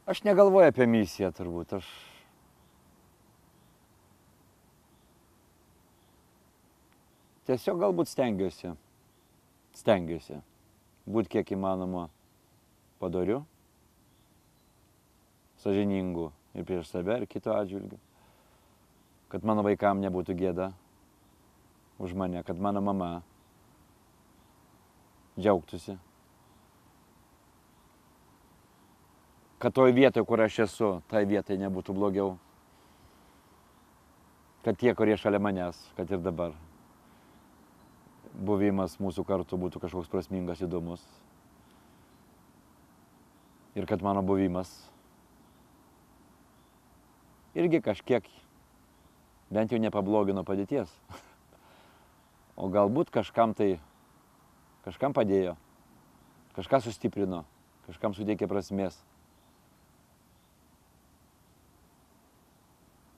Aš negalvoju apie misiją turbūt. Aš tiesiog galbūt stengiuosi būti kiek įmanoma padoriu, sąžiningu ir prieš save, ir kito atžvilgiu. Kad mano vaikam nebūtų gėda už mane, kad mano mama džiaugtųsi. Kad toj vietoje, kur aš esu, tai vietai nebūtų blogiau. Kad tie, kurie šalia manęs, kad ir dabar, buvimas mūsų kartu būtų kažkoks prasmingas, įdomus. Ir kad mano buvimas irgi kažkiek, bent jau nepablogino padėties. O galbūt kažkam padėjo, kažką sustiprino, kažkam suteikė prasmės.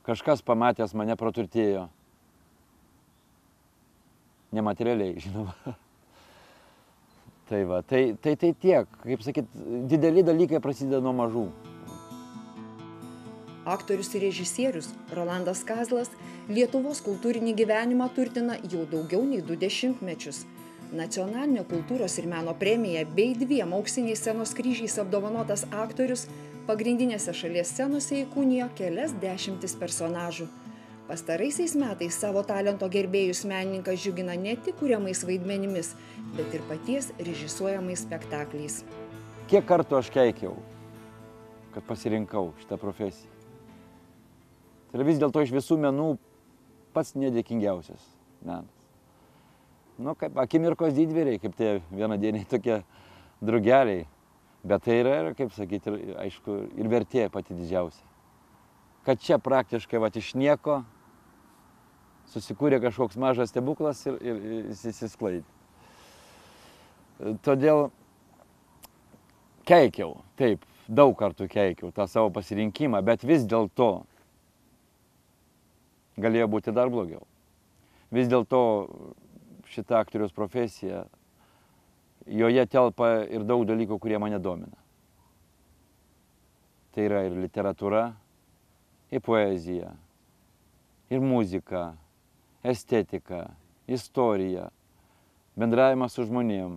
Kažkas pamatęs mane praturtėjo. Nematerialiai, žinoma. Tai va, tai tiek, kaip sakyt, dideli dalykai prasideda nuo mažų. Aktorius ir režisierius Rolandas Kazlas Lietuvos kultūrinį gyvenimą turtina jau daugiau nei 2 dešimtmečius. Nacionalinė kultūros ir meno premija bei 2 auksiniais scenos kryžiais apdovanotas aktorius pagrindinėse šalies scenose įkūnijo kelias dešimtis personažų. Pastaraisiais metais savo talento gerbėjus menininkas džiugina ne tik kuriamais vaidmenimis, bet ir paties režisuojamais spektakliais. Kiek kartų aš keikiau, kad pasirinkau šitą profesiją. Tai vis dėlto iš visų menų pats nedėkingiausias menas. Nu, kaip akimirkos didvyriai, kaip tie vienadieniai tokie drugeliai. Bet tai yra, kaip sakyti, aišku, ir vertė pati didžiausia. Kad čia praktiškai iš nieko susikūrė kažkoks mažas stebuklas ir įsisklaidė. Todėl keikiau, taip, daug kartų keikiau tą savo pasirinkimą, bet vis dėlto galėjo būti dar blogiau. Vis dėlto šita aktoriaus profesija, joje telpa ir daug dalykų, kurie mane domina. Tai yra ir literatūra, ir poezija, ir muzika, estetika, istorija, bendravimas su žmonėm,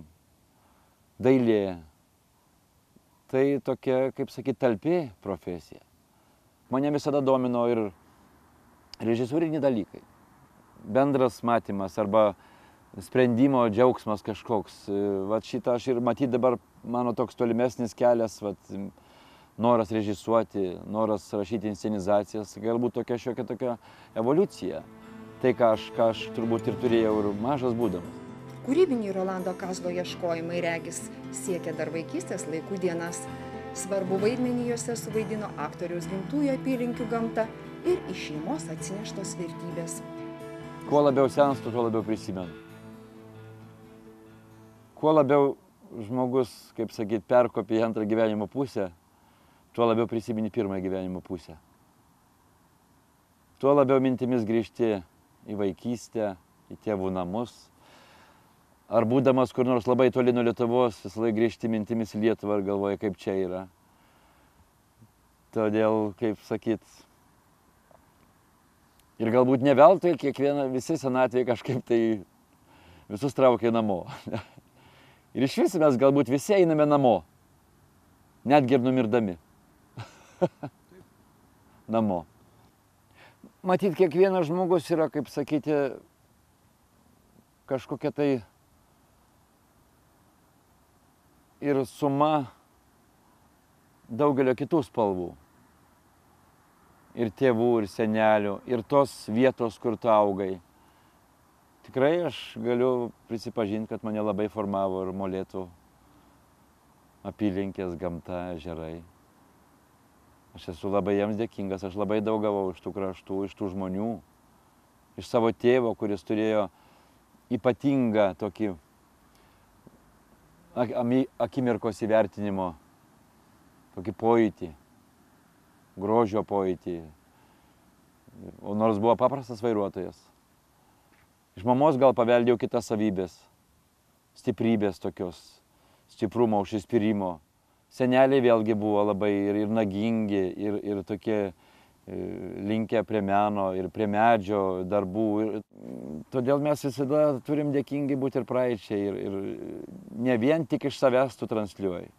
dailė. Tai tokia, kaip sakyt, talpi profesija. Mane visada domino ir režisūriniai dalykai. Bendras matymas arba sprendimo džiaugsmas kažkoks. Vat šitą aš ir matyt dabar mano toks tolimesnis kelias, noras režisuoti, noras rašyti inscenizacijas, galbūt šiokia tokia evoliucija. Tai, ką aš turbūt ir turėjau ir mažas būdamas. Kūrybiniai Rolando Kazlo ieškojimai regis siekia dar vaikystės laikų dienas. Svarbu vaidmenį juose suvaidino aktoriaus gimtųjų apylinkių gamta ir iš šeimos atsineštos vertybės. Kuo labiau senstu, tuo labiau prisimenu. Kuo labiau žmogus, kaip sakyt, perkopia į antrą gyvenimo pusę, tuo labiau prisimeni pirmąją gyvenimo pusę. Tuo labiau mintimis grįžti į vaikystę, į tėvų namus. Ar būdamas kur nors labai toli nuo Lietuvos, visą laiką grįžti mintimis į Lietuvą ir galvoji, kaip čia yra. Todėl, kaip sakyt, ir galbūt ne veltui visi senatvėje kažkaip tai visus traukia namo. Ir iš vis mes galbūt visi einame namo, netgi ir numirdami. Namo. Matyt, kiekvienas žmogus yra, kaip sakyti, kažkokia tai ir suma daugelio kitų spalvų. Ir tėvų, ir senelių, ir tos vietos, kur tu augai. Tikrai aš galiu prisipažinti, kad mane labai formavo ir Molėtų apylinkės, gamta, ežerai. Aš esu labai jiems dėkingas, aš labai daug gavau iš tų kraštų, iš tų žmonių, iš savo tėvo, kuris turėjo ypatingą tokį akimirkos įvertinimo, tokį pojūtį, grožio pojūtį. O nors buvo paprastas vairuotojas. Iš mamos gal paveldėjau kitas savybės, stiprybės tokios, stiprumo, užsispyrimo, seneliai vėlgi buvo labai ir nagingi, ir tokie linkę prie meno ir prie medžio darbų. Todėl mes visada turim dėkingi būti ir praeičiai ir ne vien tik iš savęs tu transliuoji.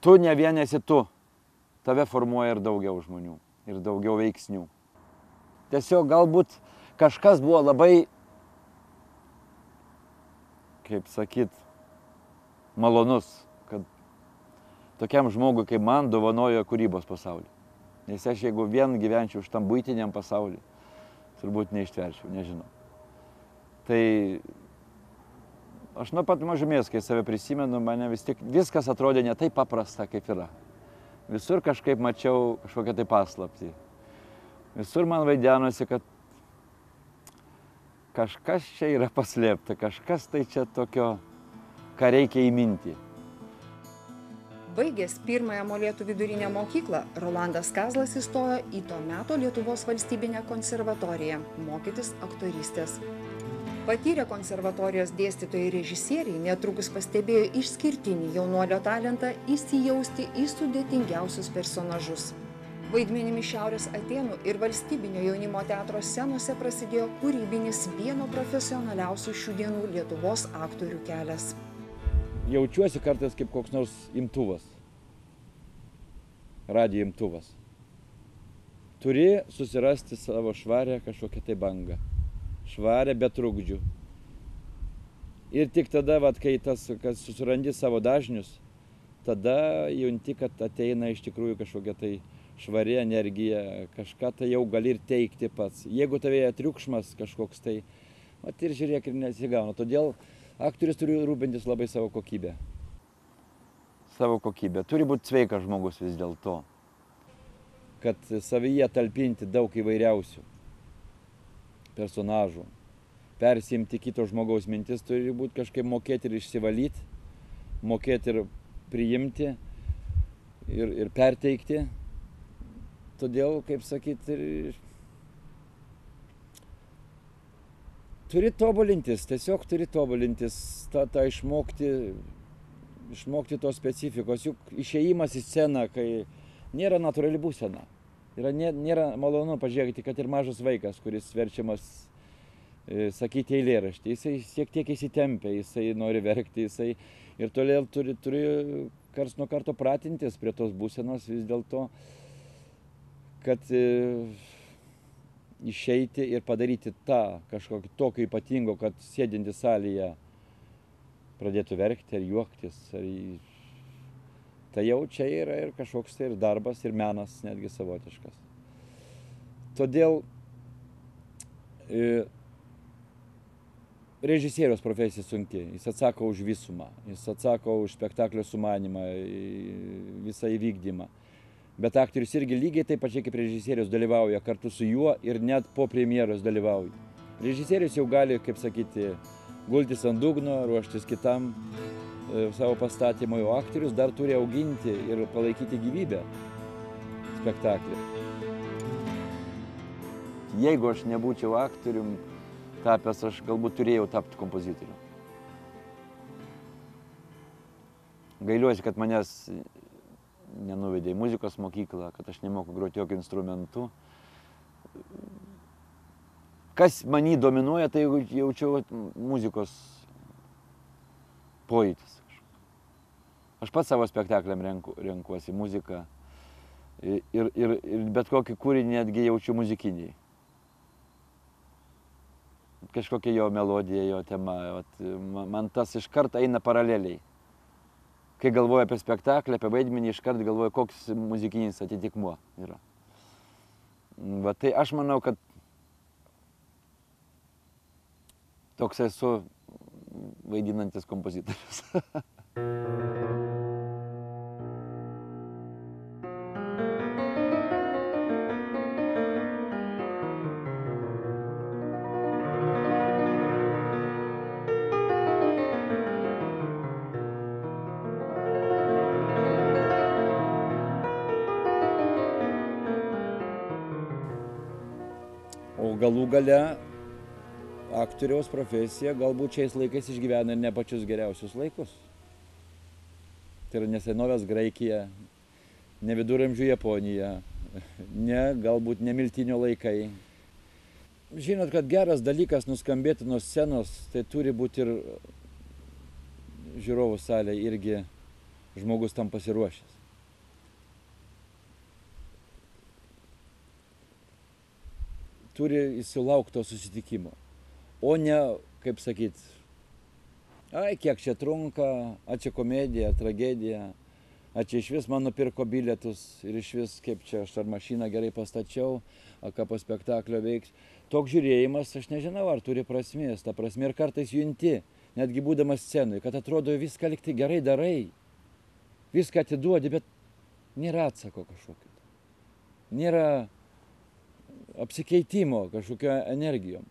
Tu ne vien esi tu, tave formuoja ir daugiau žmonių, ir daugiau veiksnių. Tiesiog galbūt kažkas buvo labai, kaip sakyt, malonus, kad tokiam žmogui kaip man dovanojo kūrybos pasaulį. Nes aš jeigu vien gyvenčiau šitam buitiniam pasauliu, turbūt neištverčiau, nežinau. Tai aš nuo pat mažumės, kai save prisimenu, mane vis tik viskas atrodė ne taip paprasta, kaip yra. Visur kažkaip mačiau kažkokią tai paslaptį. Visur man vaidenosi, kad kažkas čia yra paslėpta, kažkas tai čia tokio, ką reikia įminti. Baigęs pirmąją Molėtų vidurinę mokyklą, Rolandas Kazlas įstojo į to meto Lietuvos valstybinę konservatoriją mokytis aktorystės. Patyrę konservatorijos dėstytojai ir režisieriai netrukus pastebėjo išskirtinį jaunuolio talentą įsijausti į sudėtingiausius personažus. Vaidmenimis Šiaurės Atėnų ir valstybinio jaunimo teatro scenose prasidėjo kūrybinis vieno profesionaliausių šių dienų Lietuvos aktorių kelias. Jaučiuosi kartais kaip koks nors imtuvas, radijo imtuvas. Turi susirasti savo švarę kažkokią tai bangą, švarę be trukdžių. Ir tik tada, kai susirandi savo dažnius, tada junti, kad ateina iš tikrųjų kažkokia tai švari energija, kažką tai jau gali ir teikti pats. Jeigu tavėje triukšmas kažkoks tai, ir žiūrėk ir nesigauna. Todėl aktorius turi rūpintis labai savo kokybę. Savo kokybę. Turi būti sveikas žmogus vis dėlto. Kad savyje talpinti daug įvairiausių personažų. Persiimti kito žmogaus mintis, turi būti kažkaip mokėti ir išsivalyti, mokėti ir priimti ir perteikti. Todėl, kaip sakyti, turi tobulintis, tiesiog turi tobulintis, tą išmokti tos specifikos. Juk išėjimas į sceną, kai nėra natūrali būsena. Nėra malonu pažiūrėti, kad ir mažas vaikas, kuris verčiamas sakyti eilėraštį. Jisai šiek tiek įsitempia, jisai nori verkti, ir toliau turi karts nuo karto pratintis prie tos būsenos vis dėlto, kad išeiti ir padaryti tą kažkokį tokio ypatingo, kad sėdinti salėje pradėtų verkti ar juoktis. Tai jau čia yra ir kažkoks tai ir darbas, ir menas netgi savotiškas. Todėl režisieriaus profesija sunki. Jis atsako už visumą, jis atsako už spektaklio sumanymą, visą įvykdymą. Bet aktorius irgi lygiai taip pačiai kaip režisierius dalyvauja kartu su juo ir net po premjeros dalyvauja. Režisierius jau gali, kaip sakyti, gultis ant dugno, ruoštis kitam savo pastatymui, o aktorius dar turi auginti ir palaikyti gyvybę spektaklį. Jeigu aš nebūčiau aktorium tapęs, aš galbūt turėjau tapti kompozitorium. Gailiuosi, kad manęs nenuvedė į muzikos mokyklą, kad aš nemoku groti jokių instrumentų. Kas manį dominuoja, tai jaučiau muzikos pojūtis. Aš pats savo spektakliam renkuosi muziką ir bet kokį kūrinį netgi jaučiu muzikiniai. Kažkokia jo melodija, jo tema, man tas iškart eina paraleliai. Kai galvoju apie spektaklį, apie vaidmenį, iškart galvoju, koks muzikinis atitikmuo yra. Tai aš manau, kad toks esu vaidinantis kompozitorius. O galų gale aktoriaus profesija galbūt šiais laikais išgyvena ne pačius geriausius laikus. Tai yra ne senovės Graikija, ne viduramžių Japonija, galbūt ne miltinio laikai. Žinot, kad geras dalykas nuskambėti nuo scenos, tai turi būti ir žiūrovų salė irgi žmogus tam pasiruošęs. Turi įsilaukti to susitikimo, o ne, kaip sakyt, kiek čia trunka, čia komedija, tragedija, čia iš vis man nupirko bilietus ir iš vis kaip čia aš ar mašiną gerai pastačiau, ką po spektaklio veiks. Toks žiūrėjimas, aš nežinau, ar turi prasmės, ta prasme ir kartais junti, netgi būdamas scenui, kad atrodo viską likti gerai darai, viską atiduodi, bet nėra atsako kažkokio. Nėra apsikeitimo kažkokio energijom.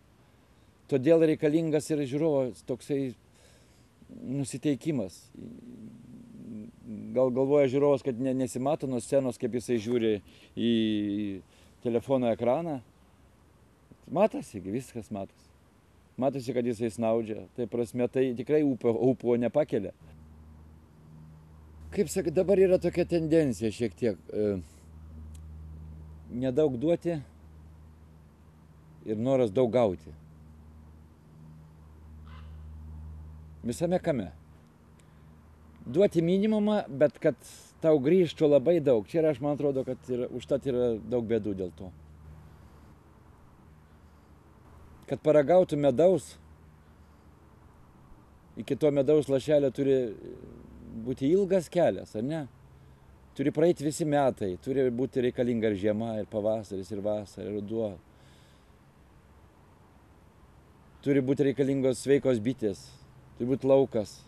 Todėl reikalingas ir žiūrovo toksai nusiteikimas. Gal galvoja žiūrovas, kad nesimato nuo scenos, kaip jisai žiūri į telefono ekraną. Matosi, viskas matosi. Matosi, kad jisai snaudžia. Tai prasme, tai tikrai ūpo nepakelia. Kaip sakai, dabar yra tokia tendencija šiek tiek. Nedaug duoti ir noras daug gauti. Visame kame. Duoti minimumą, bet kad tau grįžtų labai daug. Čia aš man atrodo, kad užtat yra daug bėdų dėl to. Kad paragautų medaus, iki to medaus lašelio turi būti ilgas kelias, ar ne? Turi praeiti visi metai, turi būti reikalinga ir žiema, ir pavasaris, ir vasara, ir ruduo. Turi būti reikalingos sveikos bitės, turi būti laukas,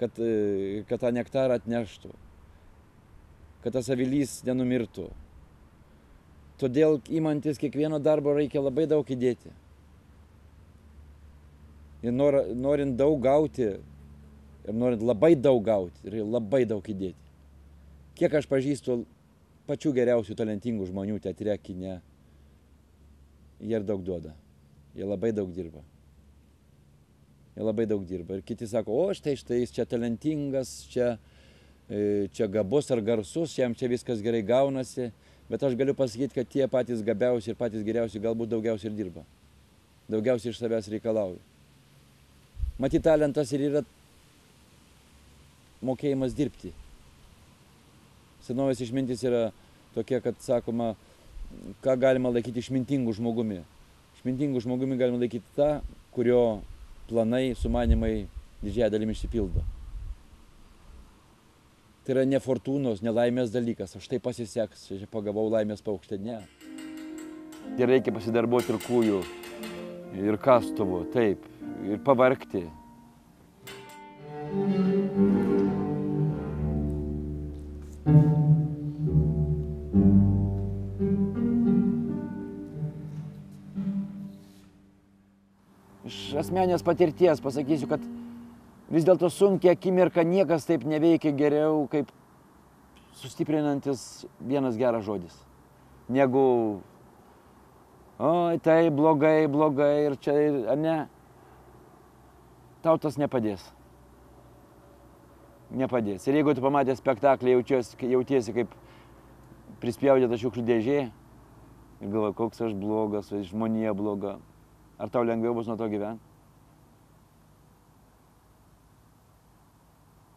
kad tą nektarą atneštų, kad tas avilys nenumirtų. Todėl imantis kiekvieno darbo reikia labai daug įdėti. Ir norint daug gauti, ir norint labai daug gauti, reikia labai daug įdėti. Kiek aš pažįstu pačių geriausių talentingų žmonių teatre, kine, jie ir daug duoda. Jie labai daug dirba. Jie labai daug dirba. Ir kiti sako, o štai jis čia talentingas, čia gabus ar garsus, jam čia viskas gerai gaunasi. Bet aš galiu pasakyti, kad tie patys gabiausi ir patys geriausi galbūt daugiausiai ir dirba. Daugiausiai iš savęs reikalauja. Matyt, talentas ir yra mokėjimas dirbti. Senovės išmintis yra tokia, kad sakoma, ką galima laikyti išmintingų žmogumi. Išmintingų žmogumi galima laikyti tą, kurio planai, sumanimai didžiąją dalimi išsipildo. Tai yra ne fortūnos, ne laimės dalykas. Aš tai pasiseks, aš pagavau laimės paukštę. Ne. Ir reikia pasidarbuoti ir kūjų, ir kastuvų, taip, ir pavargti. Iš asmenės patirties pasakysiu, kad vis dėlto sunkia akimirka niekas taip neveikia geriau, kaip sustiprinantis vienas geras žodis. Negu, oi, tai blogai, blogai ir čia, ar ne? Tau tas nepadės. Nepadės. Ir jeigu tu pamatęs spektaklį jautiesi kaip prispjaudyta šiukšlių dėžė ir galvoji, koks aš blogas, žmonija bloga, ar tau lengviau bus nuo to gyventi?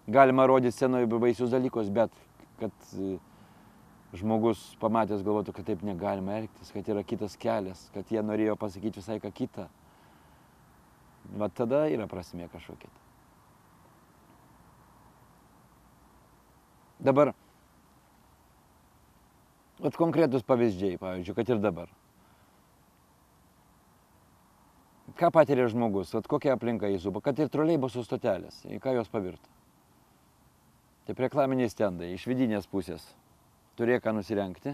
Galima rodyti scenoje baisius dalykus, bet kad žmogus pamatęs galvotų, kad taip negalima elgtis, kad yra kitas kelias, kad jie norėjo pasakyti visai ką kitą. Va tada yra prasmė kažkokia. Dabar, vat konkretus pavyzdžiai, pavyzdžiui, kad ir dabar. Ką patiria žmogus, vat kokia aplinka jį supa, kad ir troleibusų stotelės, į ką jos pavirto. Taip reklaminiai stendai, iš vidinės pusės turėjo ką nusirengti,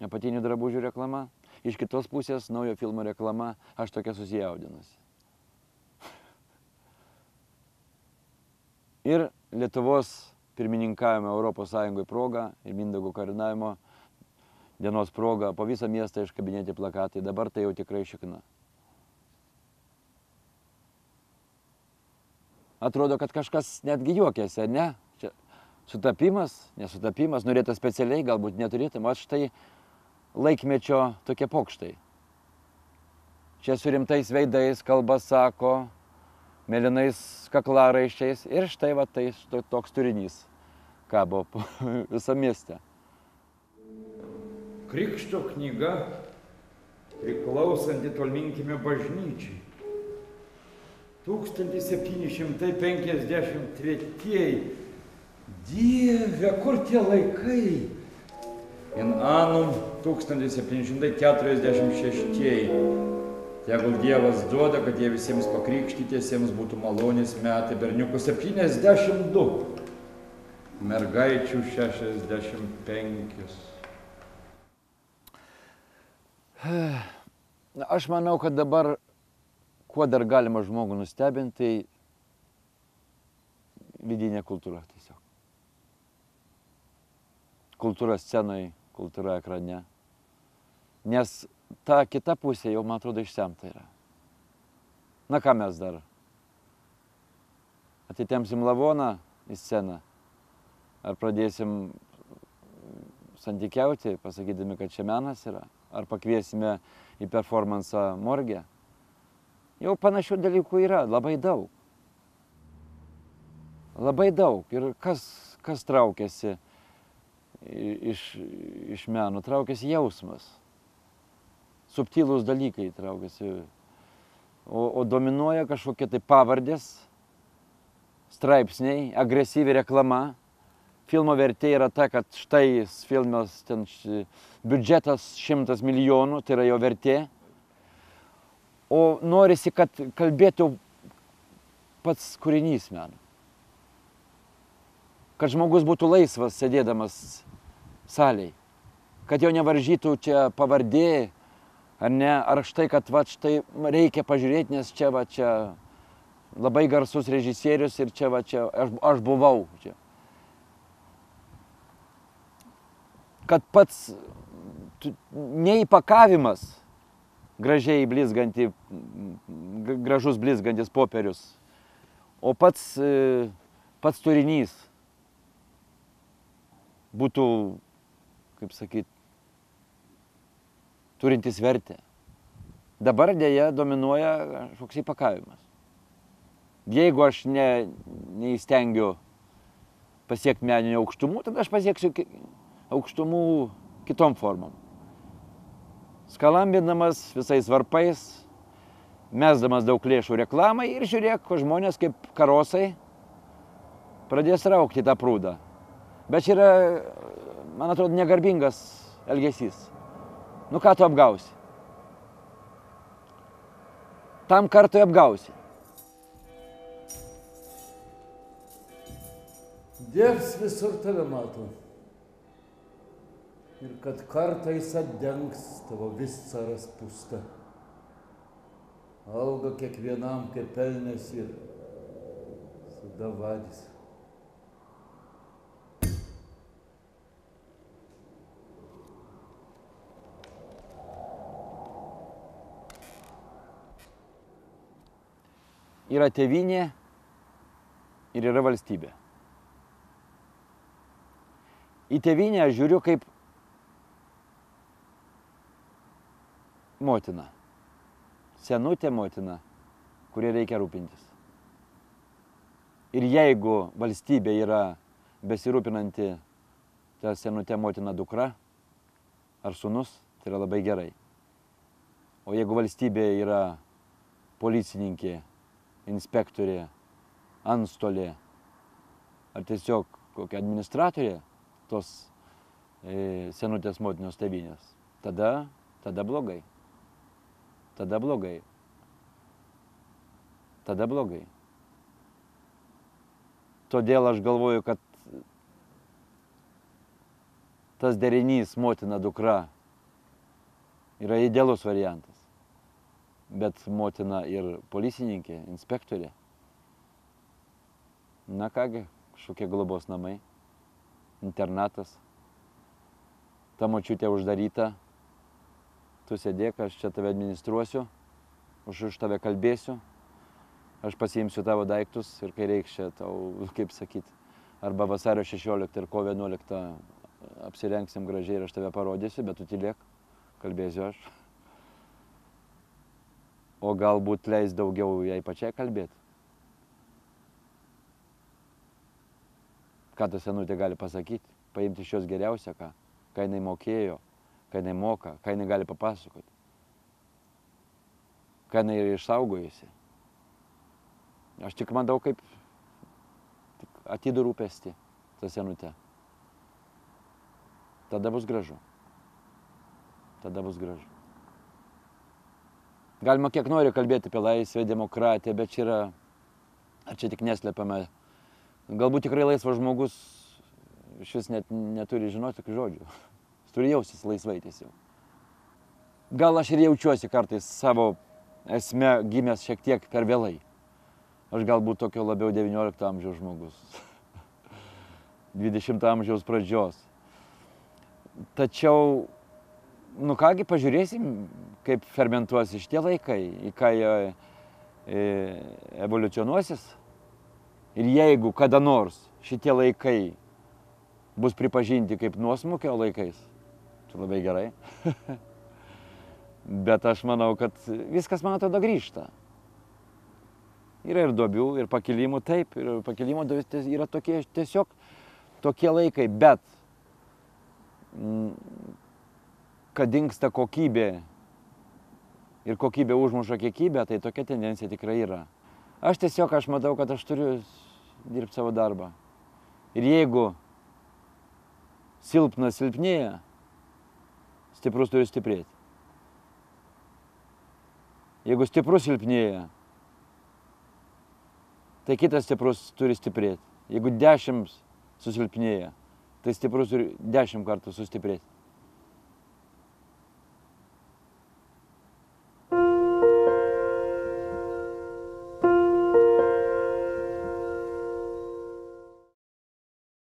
apatinių drabužių reklama, iš kitos pusės naujo filmo reklama, aš tokia susijaudinusi. Ir Lietuvos pirmininkavimo Europos Sąjungoje proga ir Mindaugo karūnavimo dienos proga po visą miestą iškabinėti plakatai, dabar tai jau tikrai šikna. atrodo, kad kažkas netgi juokiasi, ne? Čia sutapimas, nesutapimas, norėta specialiai, galbūt neturėtų, o štai laikmečio tokie pokštai. Čia su rimtais veidais kalba sako, mėlynais kaklaraiščiais ir štai va tai toks turinys kabo visą miestę. Krikšto knyga priklausanti Tolminkiemio bažnyčiai. 1753. Dieve, kur tie laikai? In anum 1746. Tegul Dievas duoda, kad jie visiems pakrikštytiesiems būtų malonės metai. Berniukų 72. Mergaičių 65. Aš manau, kad dabar, kuo dar galima žmogų nustebinti, tai vidinė kultūra tiesiog. Kultūra scenoje, kultūra ekrane. Nes ta kita pusė jau, man atrodo, išsemta yra. Na ką mes dar? Atitemsim lavoną į sceną? Ar pradėsim santykiauti, pasakydami, kad čia menas yra? Ar pakviesime į performansą morgę? Jau panašių dalykų yra, labai daug. Labai daug. Ir kas traukiasi iš meno? Traukiasi jausmas. Subtilūs dalykai traukiasi. O dominuoja kažkokie tai pavardės, straipsniai, agresyvi reklama. Filmo vertė yra ta, kad štai filmas, ten biudžetas 100 milijonų, tai yra jo vertė. O norisi, kad kalbėtų pats kūrinys meno. Kad žmogus būtų laisvas sėdėdamas salėj. Kad jo nevaržytų čia pavardė, ar ne, ar štai, kad va, štai reikia pažiūrėti, nes čia va čia labai garsus režisierius ir čia va čia aš buvau čia. Kad pats neįpakavimas gražiai blizganti, gražus blizgantis popierius, o pats turinys būtų, kaip sakyt, turintis vertę. Dabar dėja dominuoja kažkoks įpakavimas. Jeigu aš neįstengiu pasiekti meninių aukštumų, tada aš pasieksiu aukštumų kitom formom. Skalambinamas visais varpais, mesdamas daug lėšų reklamai ir žiūrėk, žmonės kaip karosai pradės raukti tą prūdą. Bet čia yra, man atrodo, negarbingas elgesys. Nu ką tu apgausi? Tam kartui apgausi. Dievs visur tave mato. Ir kad kartais atdengs tavo viscaras pusta. Auga kiekvienam kaip pelnės ir sudavadis. Yra tėvynė ir yra valstybė. Į tėvynę aš žiūriu kaip motina. Senutė motina, kuria reikia rūpintis. Ir jeigu valstybė yra besirūpinanti ta senutė motina dukra ar sūnus, tai yra labai gerai. O jeigu valstybė yra policininkė, inspektorė, antstolė ar tiesiog kokia administratorė tos senutės motinos tėvynės, tada blogai. Tada blogai. Tada blogai. Todėl aš galvoju, kad tas derinys motina dukra yra idealus variantas. Bet motina ir policininkė, inspektorė. Na kągi, kažkokie globos namai, internatas. Ta močiutė uždaryta. Tu sėdėk, aš čia tave administruosiu, už tave kalbėsiu. aš pasiimsiu tavo daiktus ir kai reiks čia tau, kaip sakyt, arba vasario 16 ir kovo 11 apsirengsim gražiai ir aš tave parodysiu, bet tu tylėk, kalbėsiu aš. O galbūt leis daugiau jai pačiai kalbėti. Ką ta senutė gali pasakyti, paimti iš jos geriausią, ką jinai mokėjo, ką jinai moka, ką jinai gali papasakoti, ką jinai yra išsaugojusi. Aš tik matau, kaip atidų rūpestį tą senutę. Tada bus gražu. Tada bus gražu. Galima kiek nori kalbėti apie laisvę, demokratiją, bet čia yra, ar čia tik neslepiame, galbūt tikrai laisvas žmogus šis net neturi žinoti tokių žodžių. Jis turi jaustis laisvai tiesiog. Gal aš ir jaučiuosi kartais savo esme gimęs šiek tiek per vėlai. Aš galbūt tokio labiau 19 amžiaus žmogus. 20 amžiaus pradžios. Tačiau, nu kągi, pažiūrėsim, kaip fermentuosi šitie laikai, į ką jie evoliucionuosis. Ir jeigu kada nors šitie laikai bus pripažinti kaip nuosmukio laikais, tai labai gerai. Bet aš manau, kad viskas, man atrodo, grįžta. Yra ir duobių, ir pakilimų, taip, ir pakilimų yra tokie, tiesiog tokie laikai, bet kad dingsta kokybė ir kokybė užmuša kiekybę, tai tokia tendencija tikrai yra. Aš matau, kad aš turiu dirbti savo darbą. Ir jeigu silpnas silpnėja, stiprus turi stiprėti. Jeigu stiprus silpnėja, tai kitas stiprus turi stiprėti. Jeigu 10 susilpnėja, tai stiprus turi 10 kartų sustiprėti.